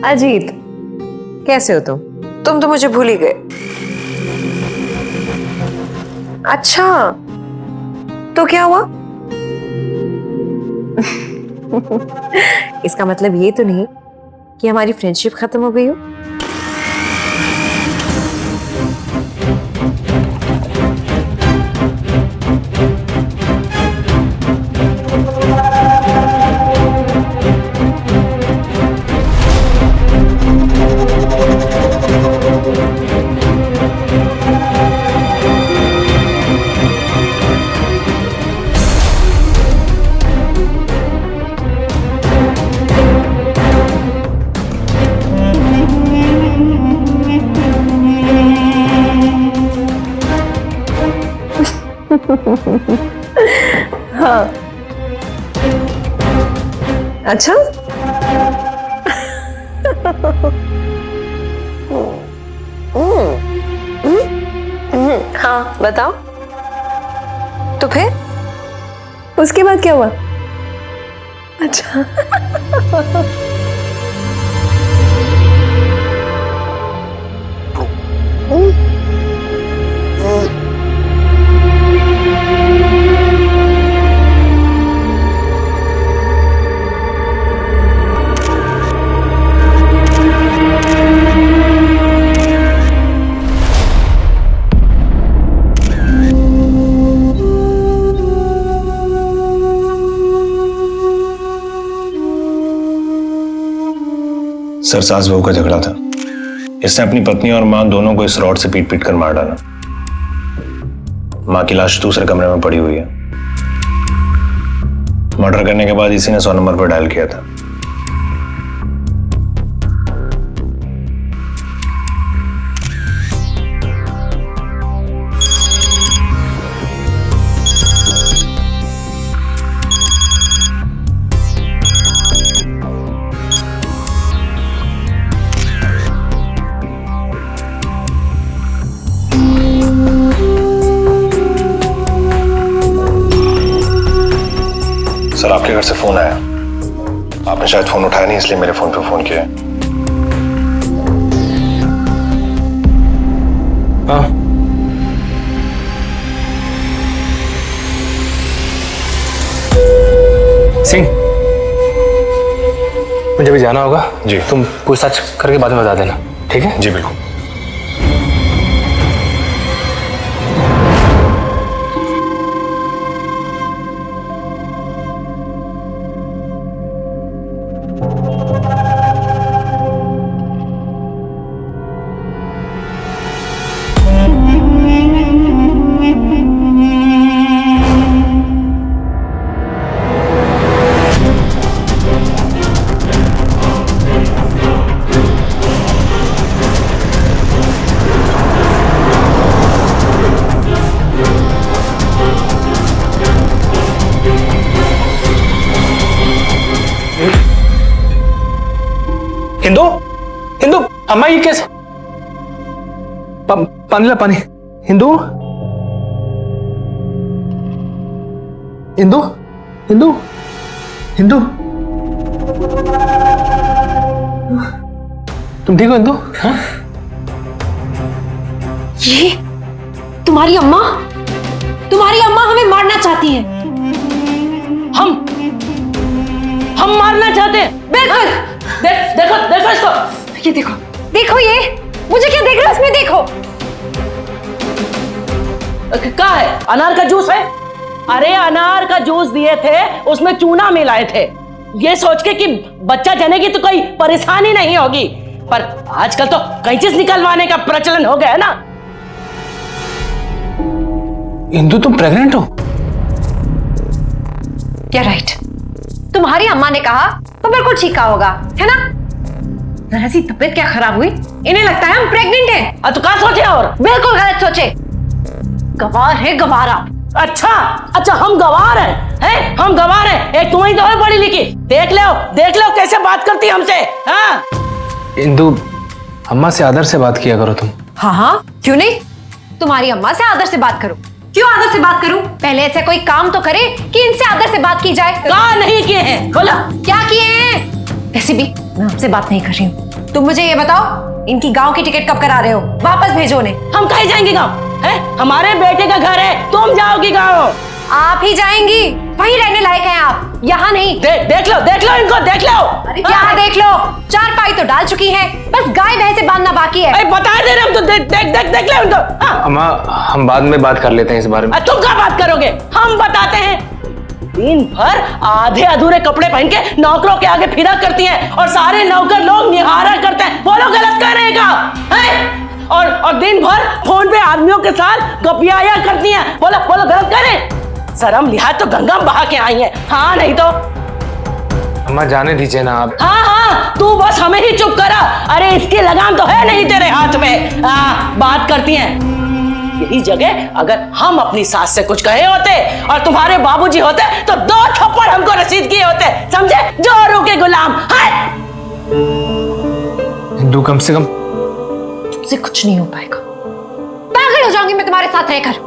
अजीत, कैसे हो तुम? तुम तो मुझे भूल ही गए। अच्छा, तो क्या हुआ? इसका मतलब ये तो नहीं कि हमारी फ्रेंडशिप खत्म हो गई हो? हाँ, अच्छा। हाँ, बताओ। तो फिर उसके बाद क्या हुआ? अच्छा। सर, सास बहू का झगड़ा था। इसने अपनी पत्नी और मां दोनों को इस रॉड से पीट पीट कर मार डाला। मां की लाश दूसरे कमरे में पड़ी हुई है। मर्डर करने के बाद इसी ने 100 नंबर पर डायल किया था। सर, आपके घर से फोन आया। आपने शायद फोन उठाया नहीं, इसलिए मेरे फोन पे फोन किया। हाँ, सिंह, मुझे भी जाना होगा जी। तुम पूछताछ करके बाद में बता देना, ठीक है? जी बिल्कुल। हिंदू, हिंदू, अम्मा ये कैसे? पानी ला, पानी। हिंदू, हिंदू, हिंदू, हिंदू, तुम ठीक हो हिंदू? हाँ? ये तुम्हारी अम्मा हमें मारना चाहती है। हम मारना चाहते हैं? बिल्कुल। देखो इसको। ये देखो ये मुझे क्या देख रहे हो? इसमें देखो। क्या है? अनार का जूस है? अरे अनार का जूस दिए थे, उसमें चूना मिलाए थे, ये सोच के कि बच्चा जनेगी तो कोई परेशानी नहीं होगी। पर आजकल तो कई चीज निकलवाने का प्रचलन हो गया है ना। हिंदू, तुम प्रेग्नेंट हो? क्या राइट? तुम्हारी अम्मा ने कहा तो बिल्कुल ठीक कहा होगा, है ना? जरा सी तबीयत क्या खराब हुई, इन्हें लगता है हम प्रेग्नेंट हैं। तो क्या सोचे? और बिल्कुल गलत सोचे। गवार है, गवार आप। अच्छा हम गवार हैं? हम गवार हैं? एक तुम ही तो है पढ़ी लिखी। देख लो कैसे बात करती है हमसे। हाँ हिंदू, अम्मा से आदर से बात किया करो तुम। हाँ, क्यों नहीं? तुम्हारी अम्मा से आदर से बात करो, क्यों आदर से बात करूं? पहले ऐसा कोई काम तो करे कि इनसे आदर से बात की जाए। कहा नहीं किए हैं, बोला क्या किए हैं? वैसे भी मैं आपसे बात नहीं कर रही हूँ। तुम मुझे ये बताओ, इनकी गांव की टिकट कब करा रहे हो? वापस भेजो उन्हें। हम कहीं जाएंगे गाँव? है हमारे बेटे का घर है, तुम जाओगी गाँव? आप ही जाएंगी, वहीं रहने लायक हैं आप, यहाँ नहीं। देख लो इनको, देख लो। अरे क्या देख लो, 4 पाई तो डाल चुकी है, बस गाय भैंसे बांधना बाकी है। अरे बता दे रहे हम तो, देख लो इनको। हाँ। अम्मा हम बाद में बात कर लेते हैं इस बारे में। तुम क्या बात करोगे? हम बताते हैं। दिन भर आधे अधूरे कपड़े पहन के नौकरों के आगे फिरा करती हैं और सारे नौकर लोग निहारा करते हैं। बोलो गलत कह रहे हैं? और दिन भर फोन पे आदमियों के साथ गपियाया करती हैं। बोलो गलत कह रहे हैं? शर्म लिहाज तो गंगा बहा के आई है। हाँ नहीं तो अम्मा जाने दीजिए ना आप। हाँ तू बस हमें ही चुप करा। अरे इसकी लगाम तो है नहीं तेरे हाथ में। बात करती हैं। यही जगह अगर हम अपनी सास से कुछ कहे होते और तुम्हारे बाबूजी होते तो 2 थप्पड़ हमको रसीद किए होते, समझे? जोरों के गुलाम। हिंदू कम से कम तुमसे कुछ नहीं हो पाएगा। पागल हो जाऊंगी मैं तुम्हारे साथ रहकर।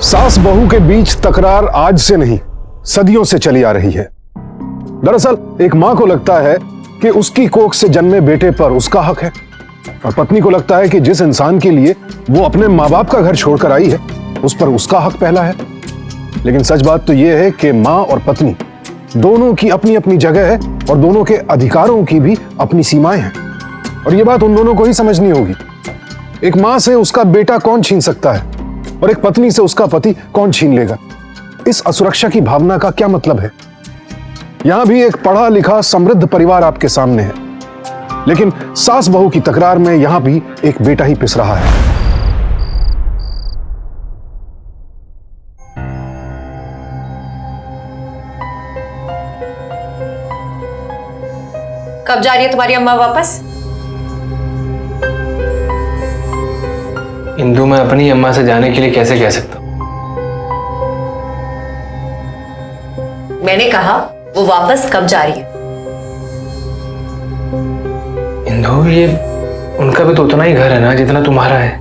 सास बहू के बीच तकरार आज से नहीं, सदियों से चली आ रही है। दरअसल एक मां को लगता है कि उसकी कोख से जन्मे बेटे पर उसका हक है और पत्नी को लगता है कि जिस इंसान के लिए वो अपने माँ बाप का घर छोड़कर आई है उस पर उसका हक पहला है। लेकिन सच बात तो यह है कि मां और पत्नी दोनों की अपनी अपनी जगह है और दोनों के अधिकारों की भी अपनी सीमाएं हैं और यह बात उन दोनों को ही समझनी होगी। एक मां से उसका बेटा कौन छीन सकता है और एक पत्नी से उसका पति कौन छीन लेगा? इस असुरक्षा की भावना का क्या मतलब है? यहां भी एक पढ़ा लिखा समृद्ध परिवार आपके सामने है, लेकिन सास बहू की तकरार में यहां भी एक बेटा ही पिस रहा है। कब जा रही है तुम्हारी अम्मा वापस? इंदू मैं अपनी अम्मा से जाने के लिए कैसे कह सकता हूँ? मैंने कहा वो वापस कब जा रही है? इंदू ये उनका भी तो उतना ही घर है ना जितना तुम्हारा है।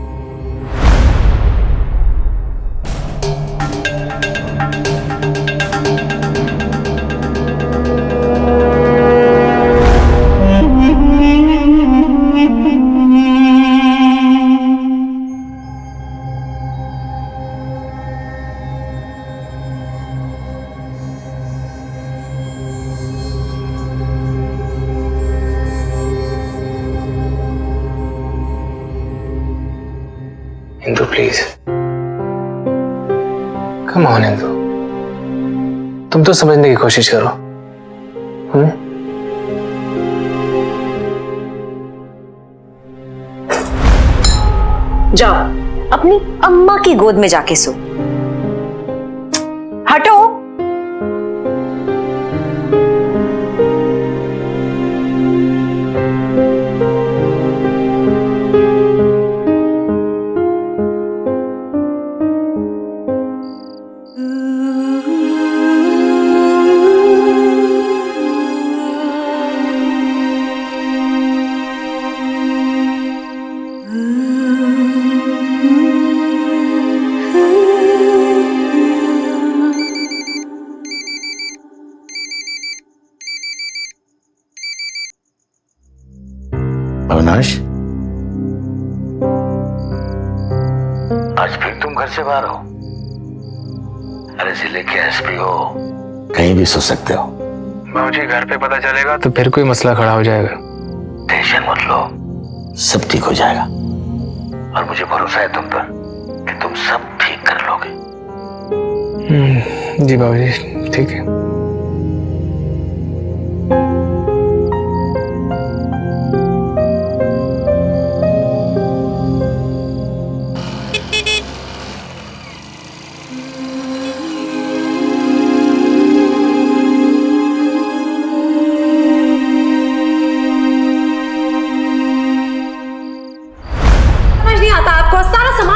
Indu please come on Indu, तुम तो समझने की कोशिश करो। जाओ अपनी अम्मा की गोद में जाके सो। हटो। अविनाश, आज फिर तुम घर से बाहर हो? अरे जिले के एसपी हो, कहीं भी सो सकते हो। मुझे घर पे पता चलेगा तो फिर कोई मसला खड़ा हो जाएगा। टेंशन मत लो, सब ठीक हो जाएगा और मुझे भरोसा है तुम पर कि तुम सब ठीक कर लोगे। जी बाबूजी ठीक है।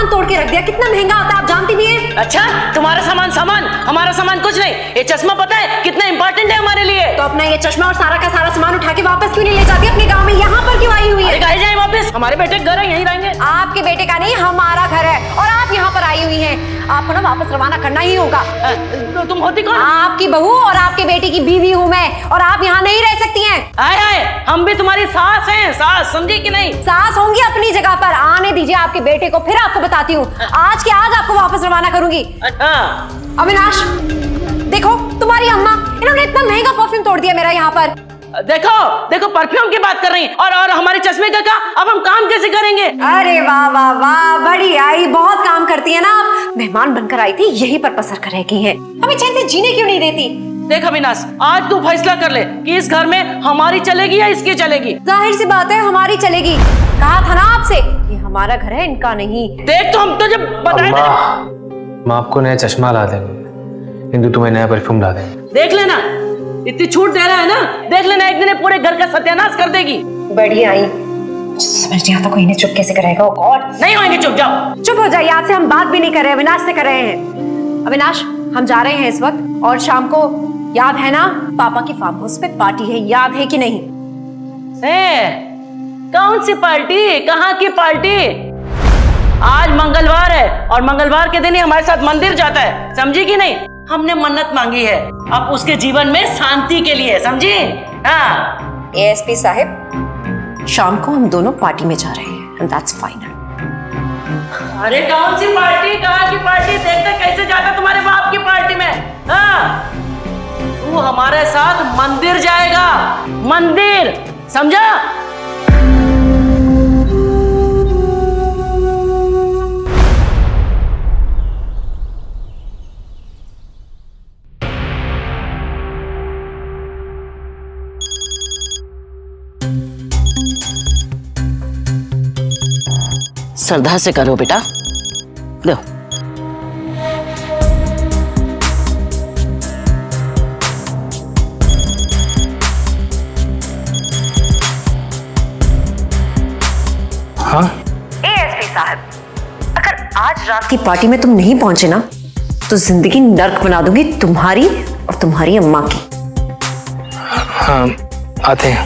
तोड़ के रख दिया, कितना महंगा आता है आप जानती भी हैं। अच्छा तुम्हारा सामान हमारा सामान कुछ नहीं। ये चश्मा पता है कितना इंपॉर्टेंट है हमारे लिए? तो तो अपना ये चश्मा और सारा का सारा सामान उठा के वापस क्यों नहीं ले जाती अपने गांव में? यहाँ पर क्यों आई हुई है? अरे जाए वापस, हमारे बेटे घर है, यहीं रहेंगे। आपके बेटे का नहीं, हमारा घर है और आप यहाँ पर आई हुई हैं। आपको ना वापस रवाना करना ही होगा। तो तुम होती कौन? आपकी बहू और आपके बेटे की बीवी हूँ मैं, और आप यहाँ नहीं रह सकती हैं। आए आए, हम भी तुम्हारी सास हैं, सास, समझी कि नहीं? सास होंगी अपनी जगह पर। आने दीजिए आपके बेटे को, फिर आपको बताती हूँ। आज के आज आपको वापस रवाना करूंगी। अच्छा, अविनाश देखो, तुम्हारी अम्मा, इन्होंने इतना महंगा परफ्यूम तोड़ दिया मेरा यहाँ पर। देखो देखो, परफ्यूम की बात कर रही हैं, और हमारे चश्मे का क्या? अब हम काम कैसे करेंगे? अरे वाह वाह वाह, बड़ी आई, बहुत काम करती है ना आप। मेहमान बनकर आई थी, यही पर पसर कर रह गई हैं। हमें चैन से जीने क्यों नहीं देती? देख अविनाश, आज तू फैसला कर ले कि इस घर में हमारी चलेगी या इसकी चलेगी। जाहिर सी बात है हमारी चलेगी। कहा था ना आपसे, ये हमारा घर है, इनका नहीं। देख, तो हम तो जब बताए थे। हम आपको नया चश्मा ला देंगे, इंदु तुम्हें नया परफ्यूम ला देंगे। देख लेना, इतनी छूट दे रहा है ना, देख लेना एक दिन पूरे घर का सत्यानाश कर देगी। बढ़िया आई, समझ नहीं आता कोई इन्हें चुप कैसे करेगा। और नहीं होंगे, चुप जाओ। चुप हो जाइए, आपसे हम बात भी नहीं कर रहे, अविनाश से कर रहे हैं। अविनाश, हम जा रहे हैं इस वक्त, और शाम को याद है ना पापा की फार्म हाउस पे पार्टी है, याद है कि नहीं? कौन सी पार्टी? कहाँ की पार्टी? आज मंगलवार है और मंगलवार के दिन ही हमारे साथ मंदिर जाता है, समझी कि नहीं? हमने मन्नत मांगी है अब उसके जीवन में शांति के लिए, समझी? हाँ। एएसपी साहब, शाम को हम दोनों पार्टी में जा रहे हैं, and that's final। अरे कौन सी पार्टी? कहाँ की पार्टी? देखते कैसे जाता तुम्हारे बाप की पार्टी में। हाँ, तू हमारे साथ मंदिर जाएगा, मंदिर, समझा? श्रद्धा से करो बेटा, लो। हाँ, एएसपी साहब, अगर आज रात की पार्टी में तुम नहीं पहुंचे ना, तो जिंदगी नर्क बना दूंगी तुम्हारी और तुम्हारी अम्मा की। हाँ, आते हैं।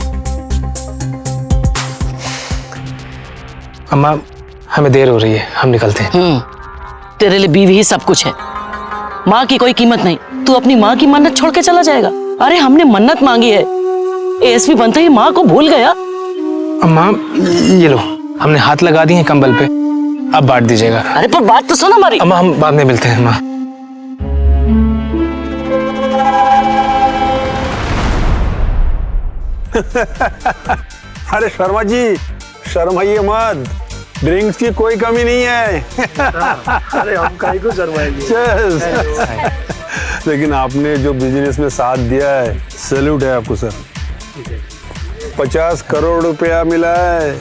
अम्मा, हमें देर हो रही है, हम निकलते हैं। तेरे लिए बीवी ही सब कुछ है, माँ की कोई कीमत नहीं। तू अपनी माँ की मन्नत छोड़ के चला जाएगा? अरे हमने मन्नत मांगी है, एएसपी बनते ही माँ को भूल गया। अम्मा, ये लो, हमने हाथ लगा दिए हैं कंबल पे, अब बांट दीजिएगा। अरे पर बात तो सुन हमारी। अम्मा, हम बाद में मिलते हैं। अम्मा, अरे शर्मा जी, शर्माइए मत, ड्रिंक्स की कोई कमी नहीं है। अरे हम काहे को शर्माएंगे। लेकिन आपने जो बिजनेस में साथ दिया है, सैल्यूट है आपको सर। 50 करोड़ रुपया मिला है।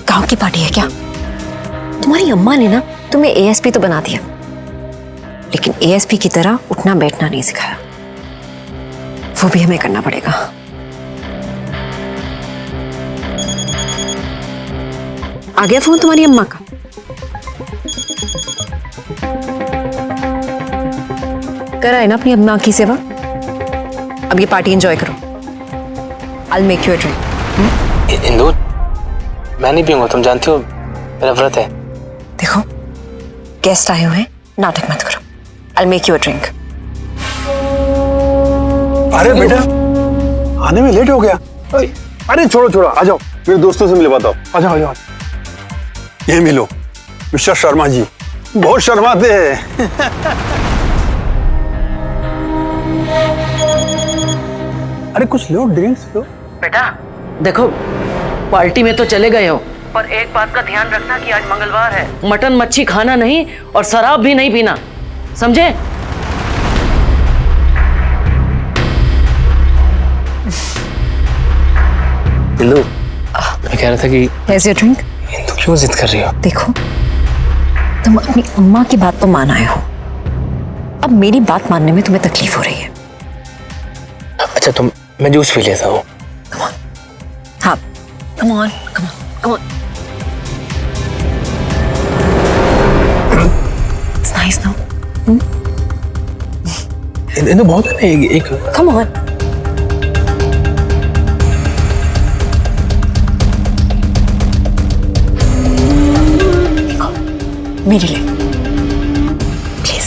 गांव की पार्टी है क्या? तुम्हारी अम्मा ने ना तुम्हें एएसपी तो बना दिया, लेकिन एएसपी की तरह उठना बैठना नहीं सिखाया। वो भी हमें करना पड़ेगा। आ गया फोन तुम्हारी अम्मा का? करा है ना अपनी अम्मा की सेवा। अब ये पार्टी एंजॉय करो। I'll make you a drink। Indu, मैं नहीं पीऊंगा, तुम जानती हो मेरा व्रत है। देखो, गेस्ट आए हुए हैं, नाटक मत करो। I'll make you a drink। अरे बेटा, आने में लेट हो गया। अरे छोड़ो छोड़ो, आ जाओ, मेरे दोस्तों से मिलवाता हूँ। आ जाओ आ जाओ। ये मिलो, मिस्टर शर्मा जी, बहुत शर्माते हैं। अरे कुछ लो, ड्रिंक्स लो। बेटा देखो, पार्टी में तो चले गए हो, पर एक बात का ध्यान रखना कि आज मंगलवार है, मटन मच्छी खाना नहीं और शराब भी नहीं पीना, समझे? इंदु, मैं कह रहा था कि Here's your drink। इंदु क्यों जिद कर रही हो? देखो, तुम अपनी अम्मा की बात तो मान आए हो, अब मेरी बात मानने में तुम्हें तकलीफ हो रही है। अच्छा, तुम, मैं जूस पी लेता हूँ। Come on। हाँ, come on, come on, come on। It's nice now। Indu बहुत है ना, एक कम ऑन। मेरे लिए प्लीज।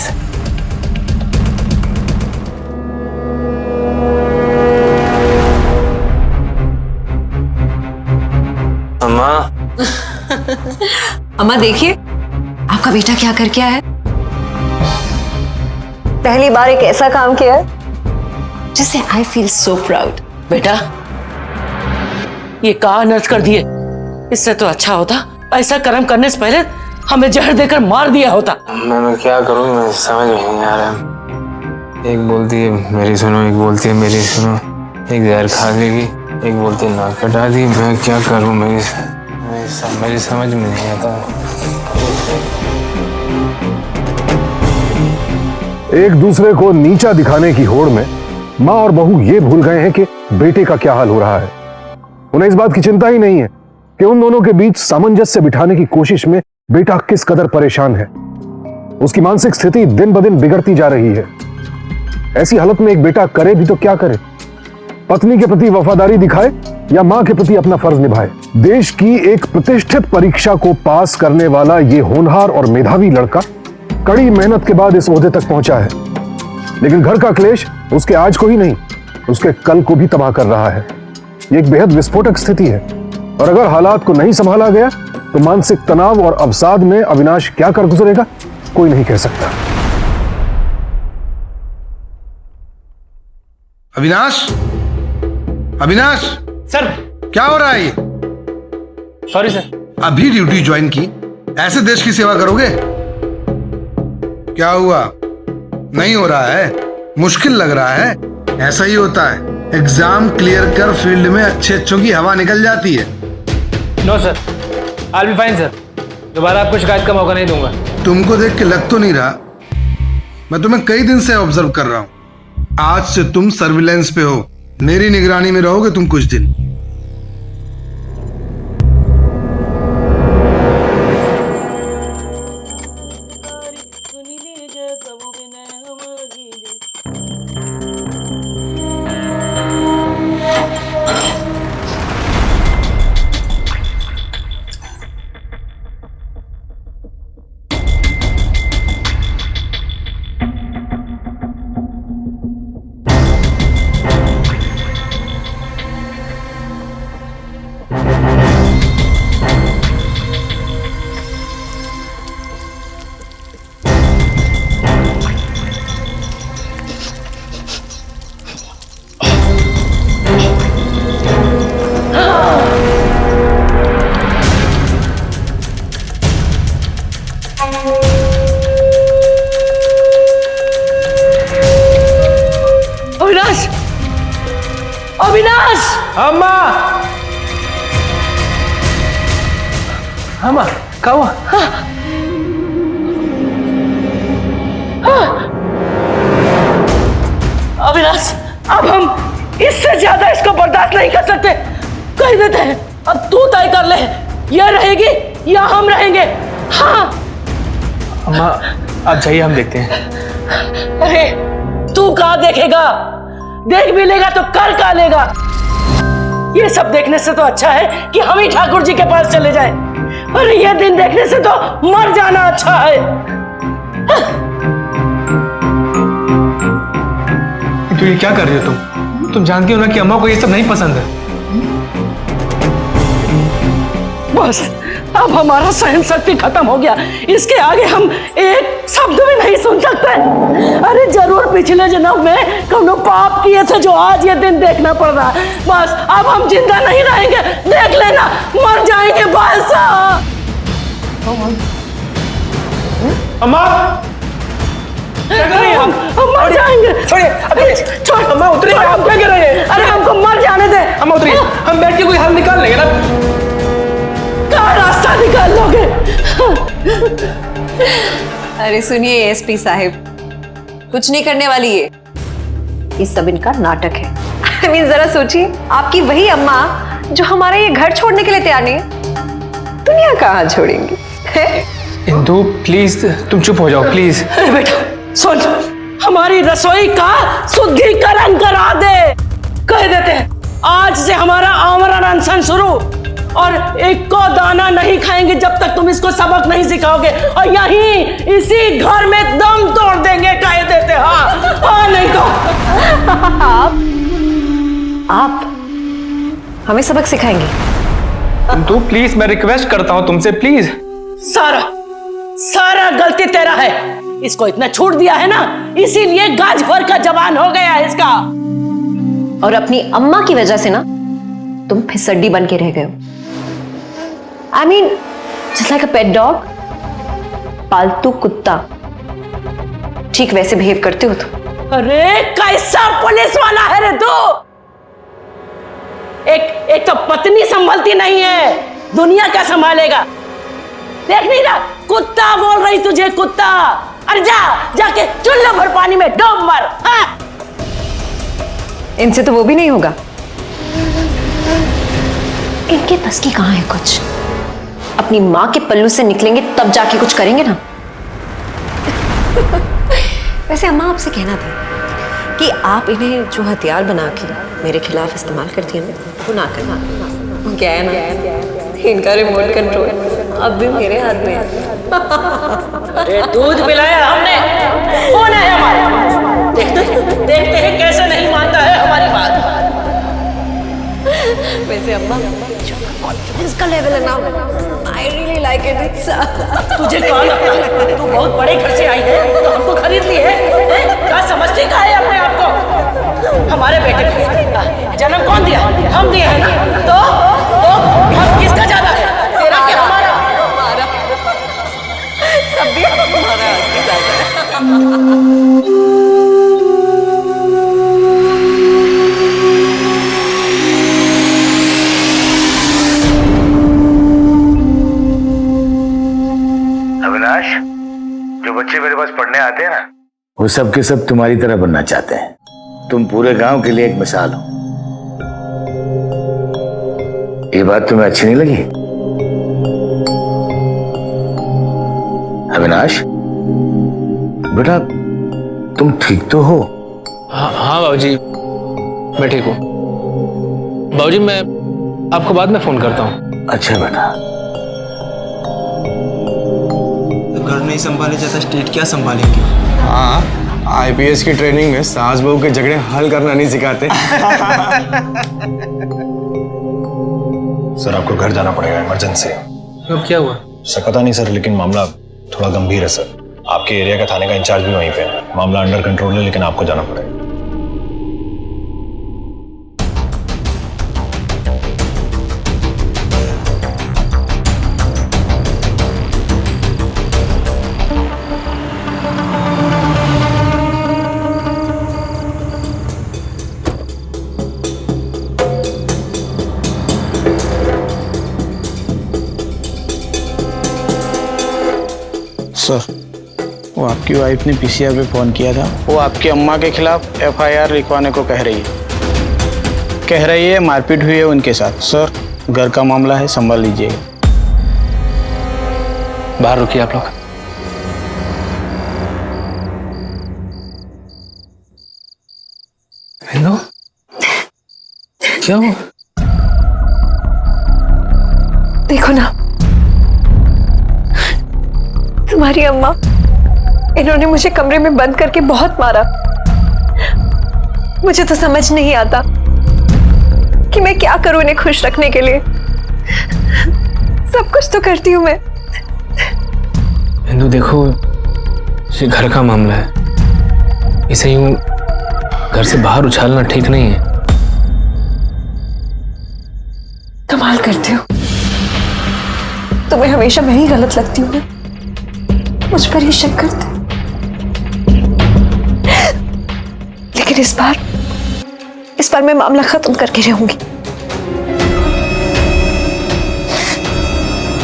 अम्मा। अम्मा देखिए आपका बेटा क्या करके आया है। पहली बार एक ऐसा काम किया है जिससे आई फील सो प्राउड। बेटा ये कहा नर्स कर दिए, इससे तो अच्छा होता ऐसा कर्म करने से पहले हमें जहर देकर मार दिया होता। मैं क्या करूँ, मैं समझ में नहीं आ रहा। एक बोलती है मेरी सुनो, एक बोलती है मेरी सुनो, एक जहर खा लेगी, एक बोलती है नाक कटा दी। मैं क्या करूँ, मेरी समझ में नहीं आता। एक दूसरे को नीचा दिखाने की होड़ में माँ और बहू ये भूल गए हैं कि बेटे का क्या हाल हो रहा है। उन्हें इस बात की चिंता ही नहीं है कि उन दोनों के बीच सामंजस्य बिठाने की कोशिश में बेटा किस कदर परेशान है। उसकी मानसिक स्थिति दिन ब दिन बिगड़ती जा रही है। ऐसी हालत में एक बेटा करे भी तो क्या करे, पत्नी के प्रति वफादारी दिखाए या मां के प्रति अपना फर्ज निभाए। देश की एक प्रतिष्ठित परीक्षा को पास करने वाला ये होनहार और मेधावी लड़का कड़ी मेहनत के बाद इस ओहदे तक पहुंचा है, लेकिन घर का क्लेश उसके आज को ही नहीं, उसके कल को भी तबाह कर रहा है। ये एक बेहद विस्फोटक स्थिति है और अगर हालात को नहीं संभाला गया तो मानसिक तनाव और अवसाद में अविनाश क्या कर गुजरेगा कोई नहीं कह सकता। अविनाश, अविनाश सर क्या हो रहा है ये? Sorry sir. अभी ड्यूटी ज्वाइन की, ऐसे देश की सेवा करोगे? क्या हुआ, नहीं हो रहा है? मुश्किल लग रहा है? ऐसा ही होता है, एग्जाम क्लियर कर फील्ड में अच्छे अच्छों की हवा निकल जाती है। No sir, I will be fine sir. दोबारा आपको शिकायत का मौका नहीं दूंगा। तुमको देख के लग तो नहीं रहा, मैं तुम्हें कई दिन से ऑब्जर्व कर रहा हूं। आज से तुम सर्विलेंस पे हो, मेरी निगरानी में रहोगे तुम कुछ दिन। अविनाश, अविनाश! अम्मा, अम्मा क्या हुआ? अविनाश, अब हम इससे ज्यादा इसको बर्दाश्त नहीं कर सकते। कह देते हैं, अब तू तय कर ले, ये रहेगी या हम रहेंगे। हाँ अम्मा आप जाइए, हम देखते हैं। अरे तू कहाँ देखेगा, देख भी लेगा तो कर का लेगा। ये सब देखने से तो अच्छा है कि हम ही ठाकुर जी के पास चले जाएं। अरे ये दिन देखने से तो मर जाना अच्छा है। तो ये क्या कर रही हो तुम जानती हो ना कि अम्मा को ये सब नहीं पसंद है। बस अब हमारा सहन शक्ति खत्म हो गया, इसके आगे हम एक शब्द भी नहीं सुन सकते। अरे जरूर पिछले जन्म में कौनो पाप किए थे जो आज ये दिन देखना पड़ रहा है। बस अब हम जिंदा नहीं रहेंगे, देख लेना, मर जाएंगे बस। अम्मा क्या कर रही हैं? हम मर जाएंगे। छोड़िए, छोड़ अम्मा उतरिए, आप क्या कर रही हैं? अरे हमको मर जाने दे। अम्मा उतरिए, हम बैठ के कोई हल निकाल लेंगे ना। क्या रास्ता निकाल लोगे? अरे सुनिए एएसपी साहिब, कुछ नहीं करने वाली ये सब इनका नाटक है। I mean, जरा सोचिए, आपकी वही अम्मा जो हमारा ये घर छोड़ने के लिए तैयार नहीं है, दुनिया कहाँ छोड़ेंगी? इंदु प्लीज तुम चुप हो जाओ प्लीज। अरे बेटा सुन, हमारी रसोई का शुद्धिकरण करा दे। कह देते हैं आज से हमारा आमरण अनशन शुरू, और एक को दाना नहीं खाएंगे जब तक तुम इसको सबक नहीं सिखाओगे, और यहीं इसी घर में दम तोड़ देंगे। कह देते हाँ नहीं तो आप हमें सबक सिखाएंगे? तू प्लीज, मैं रिक्वेस्ट करता हूँ तुमसे, प्लीज। सारा गलती तेरा है। इसको इतना छूट दिया है ना, इसीलिए गाज भर का जवान हो गया है इसका। और अपनी अम्मा की वजह से ना तुम फिसड्डी बन के रह गए हो। I mean just like a pet dog, पालतू कुत्ता, ठीक वैसे बिहेव करते हो तुम। अरे कैसा पुलिस वाला है रे तू। एक तो पत्नी संभलती नहीं है, दुनिया क्या संभालेगा। देख नहीं रहा, कुत्ता बोल रही तुझे, कुत्ता। अरे जाके चुल्लू भर पानी में डूब मर। हाँ? इनसे तो वो भी नहीं होगा। इनके बस की कहां है कुछ। अपनी मां के पल्लू से निकलेंगे तब जाके कुछ करेंगे ना। वैसे अम्मा आपसे कहना था कि आप इन्हें जो हथियार बना के मेरे खिलाफ इस्तेमाल करती है ना, वो ना करना। वो क्या है ना, इनका रिमोट कंट्रोल अब भी मेरे हाथ में है। अरे दूध पिलाया हमने, कौन है हमारे। देखते हैं कैसे नहीं मानता है हमारी बात। वैसे अम्मा कॉन्फिडेंस का लेवल है ना, आई रियली लाइक इट। तुझे कौन लगता है तू बहुत बड़े घर से आई है तो हमको खरीद ली है? क्या समझती का है अपने आप को? हमारे बेटे को जन्म कौन दिया? हम दिए हैं ना। तो हम किसका ज्यादा है, तेरा क्या हमारा? तब भी हमारा ज्यादा है। अविनाश, जो बच्चे मेरे पास पढ़ने आते हैं ना, वो सब के सब तुम्हारी तरह बनना चाहते हैं। तुम पूरे गांव के लिए एक मिसाल हो। ये बात तुम्हें अच्छी नहीं लगी? अविनाश बेटा, तुम ठीक तो हो? हाँ बाबूजी, मैं ठीक हूँ। बाबूजी मैं आपको बाद में फोन करता हूँ। अच्छा बेटा। घर नहीं संभाले जाता, स्टेट क्या संभालेंगे? हाँ, आईपीएस की ट्रेनिंग में सास बहू के झगड़े हल करना नहीं सिखाते। सर आपको घर जाना पड़ेगा, इमरजेंसी। अब क्या हुआ? सर पता नहीं सर, लेकिन मामला थोड़ा गंभीर है सर। आपके एरिया का थाने का इंचार्ज भी वहीं पे है। मामला अंडर कंट्रोल है, लेकिन आपको जाना पड़ेगा। सर, वो आपकी वाइफ ने पीसीआर पे फोन किया था। वो आपकी अम्मा के खिलाफ एफआईआर लिखवाने को कह रही है। कह रही है मारपीट हुई है उनके साथ। सर, घर का मामला है, संभाल लीजिएगा। बाहर रुकिए आप लोग। हेलो, क्या हुआ? देखो ना, तुम्हारी अम्मा, इन्होंने मुझे कमरे में बंद करके बहुत मारा। मुझे तो समझ नहीं आता कि मैं क्या करूं इन्हें खुश रखने के लिए। सब कुछ तो करती हूं मैं। हिंदू देखो, ये घर का मामला है, इसे यूं घर से बाहर उछालना ठीक नहीं है। कमाल करते हो, तुम्हें हमेशा मैं ही गलत लगती हूँ ना, मुझ पर ही शक करते। लेकिन इस बार मैं मामला खत्म करके रहूंगी।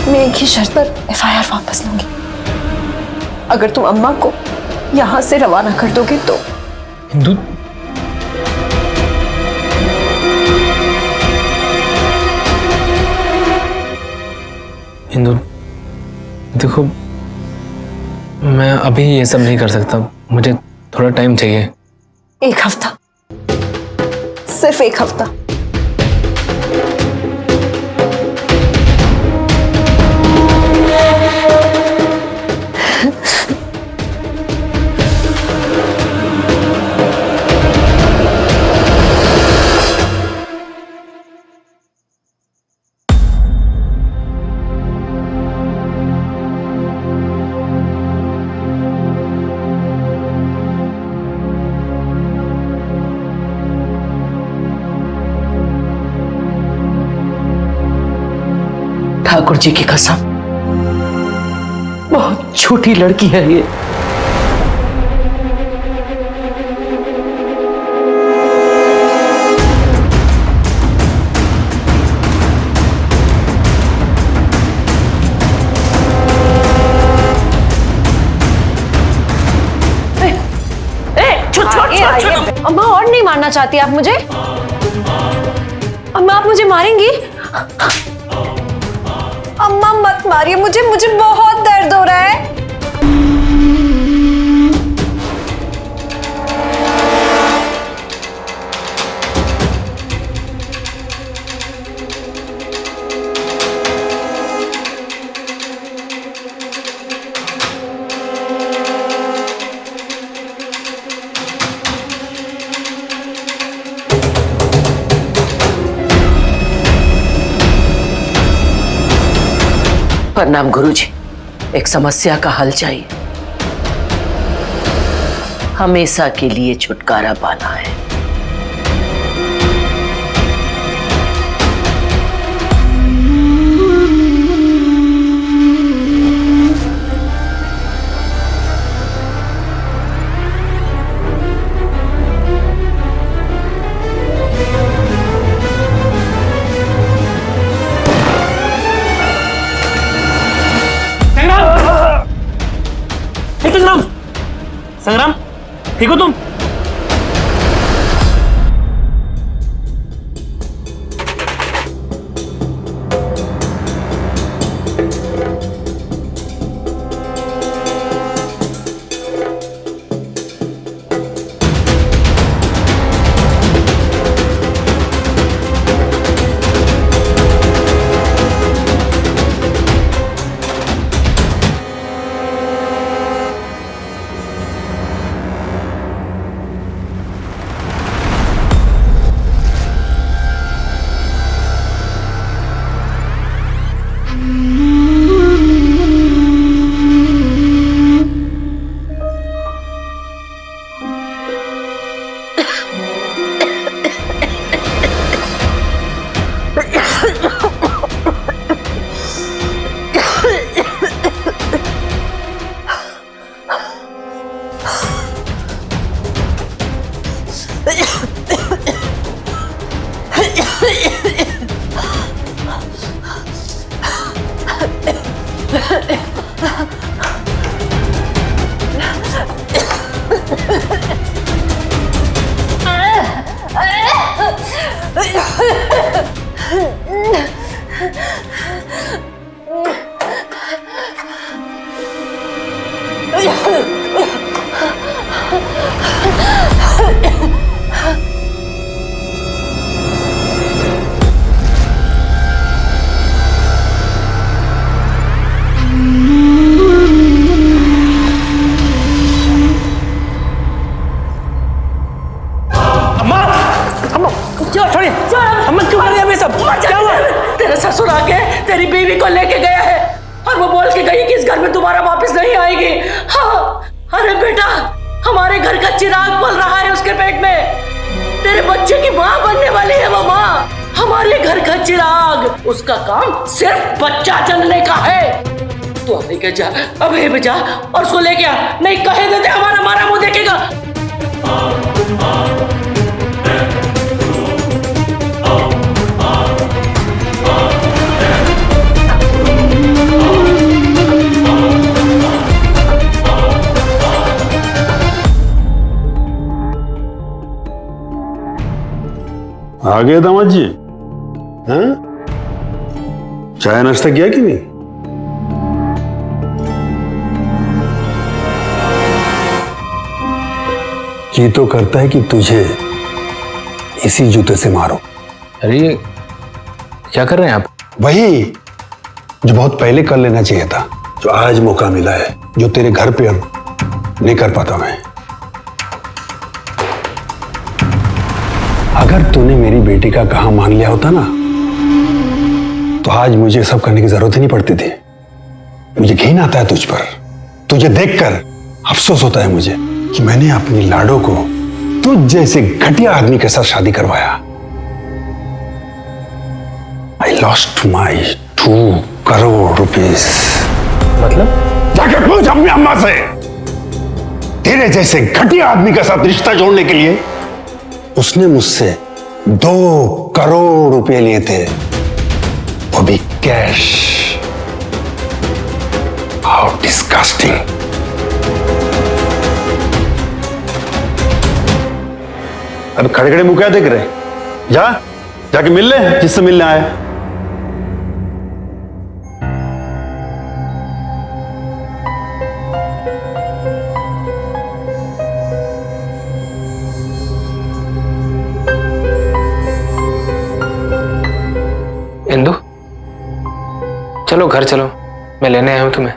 मैं एक ही शर्त पर एफआईआर वापस लूंगी। अगर तुम अम्मा को यहां से रवाना कर दोगे तो। हिंदू, हिंदू देखो, मैं अभी ये सब नहीं कर सकता। मुझे थोड़ा टाइम चाहिए। 1 हफ्ता, सिर्फ 1 हफ्ता। ठाकुर जी की कसम, बहुत छोटी लड़की है ये। अम्मा, और नहीं मारना चाहती आप मुझे? अम्मा, आप मुझे मारेंगी? अम्मा मत मारिए मुझे, मुझे बहुत दर्द हो रहा है। प्रणाम गुरुजी, एक समस्या का हल चाहिए। हमेशा के लिए छुटकारा पाना है। संग्राम, संग्राम, ठीक हो तुम? तेरे ससुर आके तेरी बीवी को लेके गया है और वो बोल के गई कि इस घर में दोबारा वापस नहीं आएगी। हाँ, अरे बेटा, हमारे घर का चिराग पल रहा है उसके पेट में। तेरे बच्चे की माँ बनने वाली है वो माँ, हमारे घर का चिराग। उसका काम सिर्फ बच्चा जनने का है। तू अभी के जा, अभी भी जा और उसको लेके आ, नहीं कहे देते हमारा मारा मुंह देखेगा। आ गए दामाद जी? हाँ, चाय नाश्ता किया कि नहीं? जी तो करता है कि तुझे इसी जूते से मारो। अरे ये क्या कर रहे हैं आप? वही जो बहुत पहले कर लेना चाहिए था, जो आज मौका मिला है, जो तेरे घर पे अब नहीं कर पाता मैं। अगर तूने मेरी बेटी का कहा मान लिया होता ना, तो आज मुझे सब करने की जरूरत ही नहीं पड़ती थी। मुझे घिन आता है तुझ पर, तुझे देखकर अफसोस होता है मुझे कि मैंने अपनी लाडो को तुझ जैसे घटिया आदमी के साथ शादी करवाया। I lost my 2 crore rupees. मतलब? जाकर पूछ अपनी अम्मा से। तेरे जैसे घटिया आदमी के साथ रिश्ता जोड़ने के लिए उसने मुझसे 2 करोड़ रुपए लिए थे, वो भी कैश। How disgusting. अब खड़े खड़े मुंह क्या देख रहे? जाके मिल ले जिससे मिलने आए। इंदु, चलो घर चलो, मैं लेने आया हूं तुम्हें।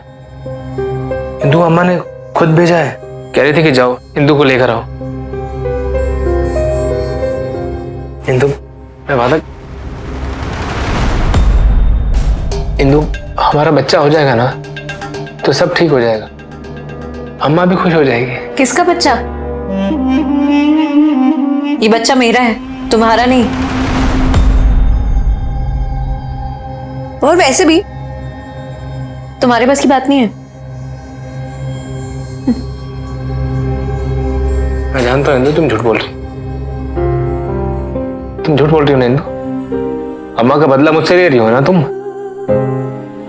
इंदु, अम्मा ने खुद भेजा है, कह रही थी कि जाओ इंदु को लेकर आओ। इंदु, मैं वादा, इंदु हमारा बच्चा हो जाएगा ना तो सब ठीक हो जाएगा, अम्मा भी खुश हो जाएगी। किसका बच्चा? ये बच्चा मेरा है, तुम्हारा नहीं। और वैसे भी तुम्हारे बस की बात नहीं है। मैं जानता हूं इंदु, तुम झूठ बोल रही, तुम झूठ बोल रही हो ना इंदु। अम्मा का बदला मुझसे ले रही हो ना तुम,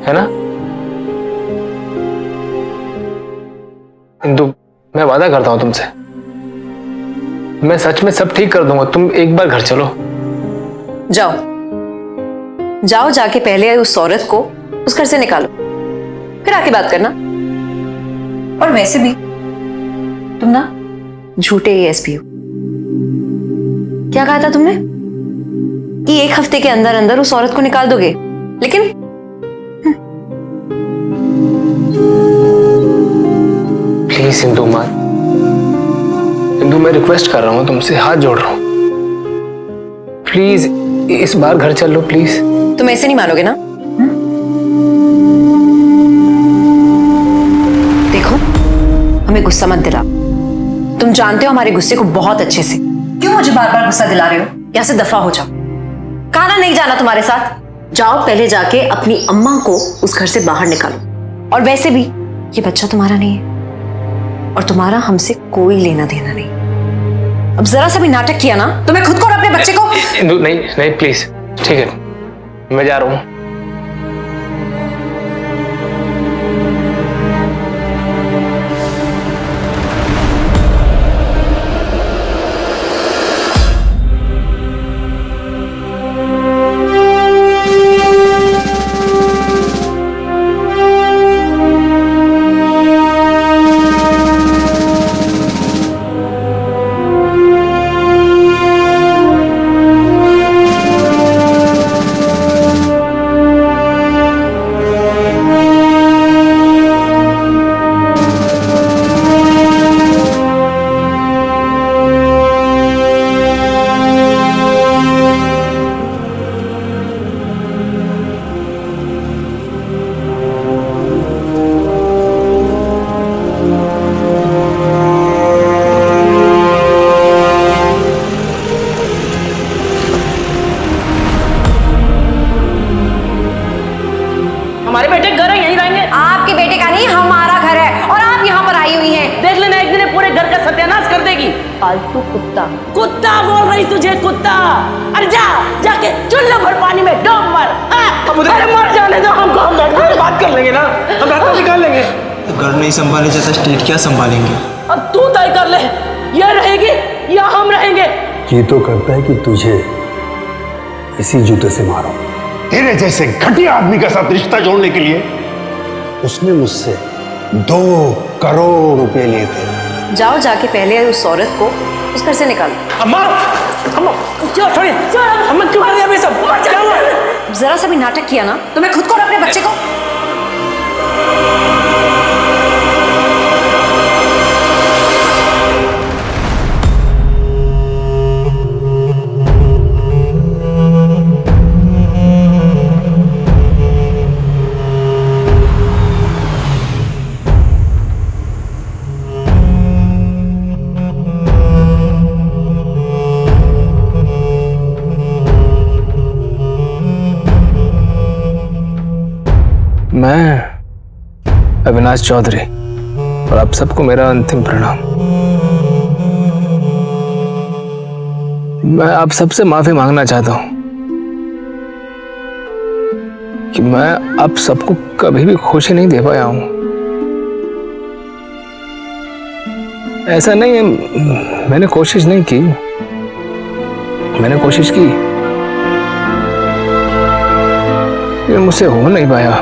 है ना? इंदु, मैं वादा करता हूं तुमसे, मैं सच में सब ठीक कर दूंगा। तुम एक बार घर चलो। जाओ जाओ, जाके पहले उस औरत को उस घर से निकालो, फिर आके बात करना। और वैसे भी तुम ना झूठे एएसपी हो। क्या कहा था तुमने कि 1 हफ्ते के अंदर अंदर उस औरत को निकाल दोगे, लेकिन प्लीज इंदु मान, इंदु मैं रिक्वेस्ट कर रहा हूं तुमसे, हाथ जोड़ रहा हूं, प्लीज इस बार घर चल लो प्लीज। तुम ऐसे नहीं मानोगे ना? देखो, हमें गुस्सा मत दिला। तुम जानते हो हमारे गुस्से को बहुत अच्छे से। क्यों मुझे बार बार गुस्सा दिला रहे हो? यहां से दफा हो जाओ। खाना नहीं जाना तुम्हारे साथ। जाओ, पहले जाके अपनी अम्मा को उस घर से बाहर निकालो। और वैसे भी ये बच्चा तुम्हारा नहीं है और तुम्हारा हमसे कोई लेना देना नहीं। अब जरा सा भी नाटक किया ना तो मैं खुद को और अपने बच्चे को। इंदु नहीं नहीं प्लीज, ठीक है मैं जा रहा हूं। हमारे बेटे घर है, यहीं रहेंगे। आपके बेटे का नहीं, हमारा घर है और आप यहाँ पर आई हुई हैं। देख लेना, एक दिन ये पूरे घर का सत्यानाश कर देगी। फालतू कुत्ता, कुत्ता बोल रही तुझे, कुत्ता। अरे जा, जाके चुल्लू भर पानी में डूब मर। अरे मर जाने दो हमको, हम बैठ कर बात कर लेंगे ना, हम रास्ता निकाल लेंगे। घर नहीं संभाले जाता स्टेट क्या संभालेंगे? अब तू तय कर ले, ये रहेगी या हम रहेंगे। ये तो करता है कि तुझे इसी जूते से मारो। तेरे जैसे घटिया आदमी के साथ रिश्ता जोड़ने के लिए उसने मुझसे 2 करोड़ रुपए लिए थे, जाओ जाके पहले उस औरत को उस घर से निकालो। अम्मा, अम्मा, क्यों छोड़िए, अम्मा क्यों कर रही है ये सब? क्या हुआ? जरा सा भी नाटक किया ना तो मैं खुद को और अपने बच्चे को। मैं अविनाश चौधरी और आप सबको मेरा अंतिम प्रणाम। मैं आप सबसे माफी मांगना चाहता हूं कि मैं आप सबको कभी भी खुशी नहीं दे पाया हूं। ऐसा नहीं है, मैंने कोशिश नहीं की, मैंने कोशिश की लेकिन मुझसे हो नहीं पाया।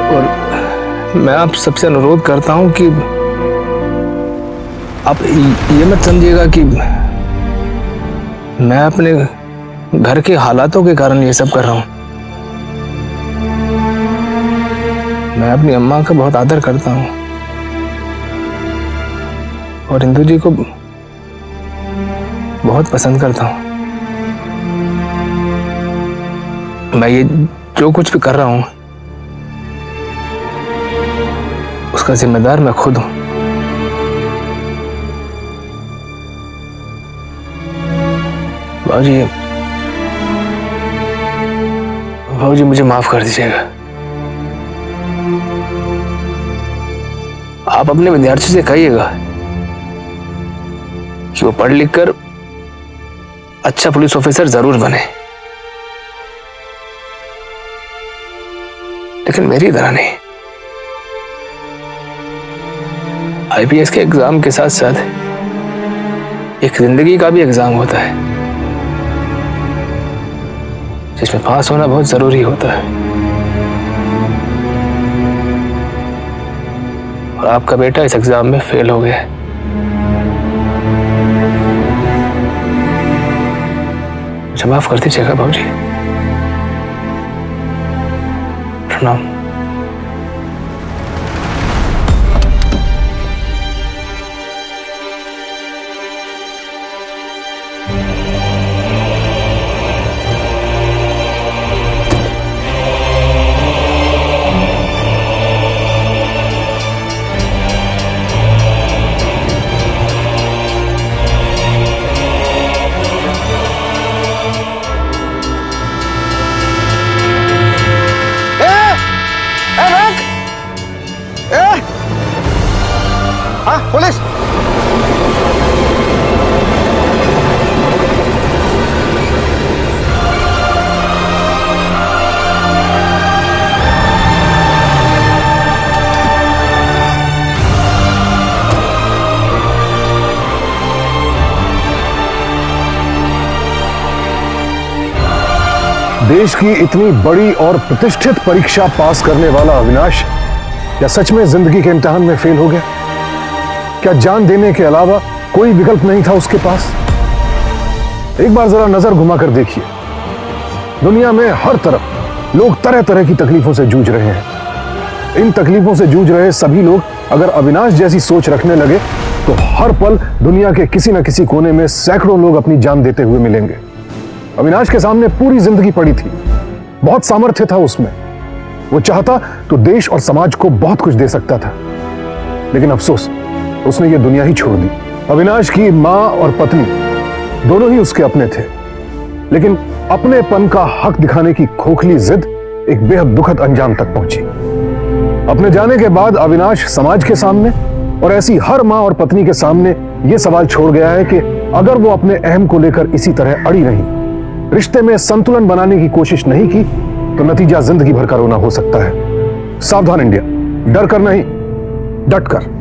और मैं आप सबसे अनुरोध करता हूं कि आप ये मत समझिएगा कि मैं अपने घर के हालातों के कारण ये सब कर रहा हूं। मैं अपनी अम्मा का बहुत आदर करता हूं और इंदु जी को बहुत पसंद करता हूं। मैं ये जो कुछ भी कर रहा हूं उसका जिम्मेदार मैं खुद हूं। बाबूजी मुझे माफ कर दीजिएगा। आप अपने विद्यार्थी से कहिएगा कि वो पढ़ लिख कर अच्छा पुलिस ऑफिसर जरूर बने, लेकिन मेरी तरह नहीं। आईपीएस के एग्जाम के साथ साथ एक जिंदगी का भी एग्जाम होता है जिसमें पास होना बहुत जरूरी होता है। और आपका बेटा इस एग्जाम में फेल हो गया है। मुझे माफ कर दीजिएगा बाबूजी। प्रणाम। पुलिस! देश की इतनी बड़ी और प्रतिष्ठित परीक्षा पास करने वाला अविनाश क्या सच में जिंदगी के इम्तिहान में फेल हो गया? क्या जान देने के अलावा कोई विकल्प नहीं था उसके पास? एक बार जरा नजर घुमा कर देखिए, दुनिया में हर तरफ लोग तरह तरह की तकलीफों से जूझ रहे हैं। इन तकलीफों से जूझ रहे सभी लोग अगर अविनाश जैसी सोच रखने लगे तो हर पल दुनिया के किसी न किसी कोने में सैकड़ों लोग अपनी जान देते हुए मिलेंगे। अविनाश के सामने पूरी जिंदगी पड़ी थी, बहुत सामर्थ्य था उसमें। वो चाहता तो देश और समाज को बहुत कुछ दे सकता था, लेकिन अफसोस उसने ये दुनिया ही छोड़ दी। अविनाश की मां और पत्नी दोनों ही उसके अपने थे, लेकिन अपनेपन का हक दिखाने की खोखली जिद एक बेहद दुखद अंजाम तक पहुंची। अपने जाने के बाद अविनाश समाज के सामने और ऐसी हर मां और पत्नी के सामने यह सवाल छोड़ गया है कि अगर वो अपने अहम को लेकर इसी तरह अड़ी रही, रिश्ते में संतुलन बनाने की कोशिश नहीं की, तो नतीजा जिंदगी भर का रोना हो सकता है। सावधान इंडिया, डर कर नहीं, डट कर।